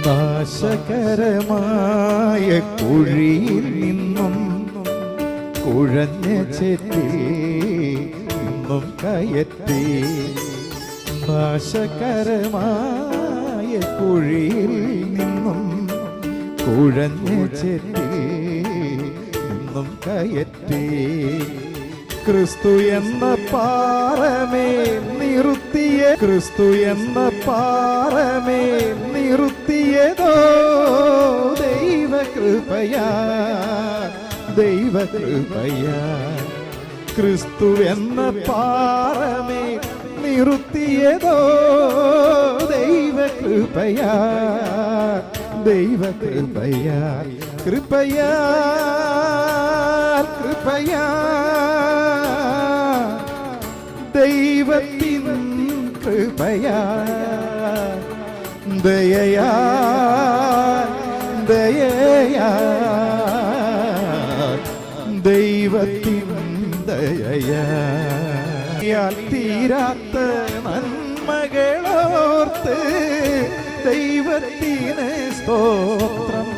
നാശകരമായ കുഴിയിൽ നിന്നും കുഴഞ്ഞ ചെത്തി നിന്നും കയറ്റി. നാശകരമായ കുഴിയിൽ നിന്നും കുഴഞ്ഞ ചെത്തി നിന്നും കയറ്റി. ക്രിസ്തു എന്ന പാറമേൽ നിർത്തിയ, ക്രിസ്തു എന്ന പാറമേൽ നിർത്തിയതോ ദൈവകൃപയാ, ദൈവകൃപയാ. ക്രിസ്തു എന്ന പാറമേൽ നിർത്തിയതോ ദൈവകൃപയാ, ദൈവകൃപയാ. കൃപയാ കൃപയാ ദൈവത്തിൻ കൃപയാ, ദയയാ ദയയാ ദൈവത്തിൻ ദയയാ. തീരാത്ത നന്മകളോർത്ത് ദൈവത്തിന് സ്തോത്രം,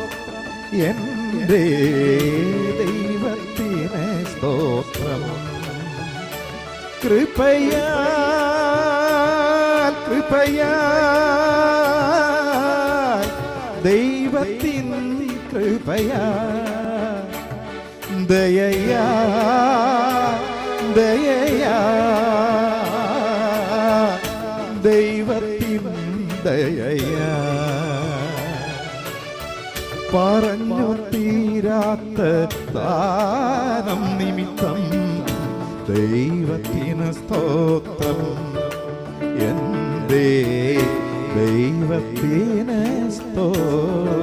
എൻ്റെ ദൈവത്തിന് സ്തോത്രം. കൃപയാ കൃപയാ ദൈവത്തിൻ കൃപയാ, ദയയാ ദയയാ ദൈവത്തിൻ ദയയാ. പറഞ്ഞു തീരാത്ത ദാനം നിമിത്തം ദൈവത്തിന് സ്തോത്രം, എൻ്റെ ദൈവത്തിന് സ്തോത്രം.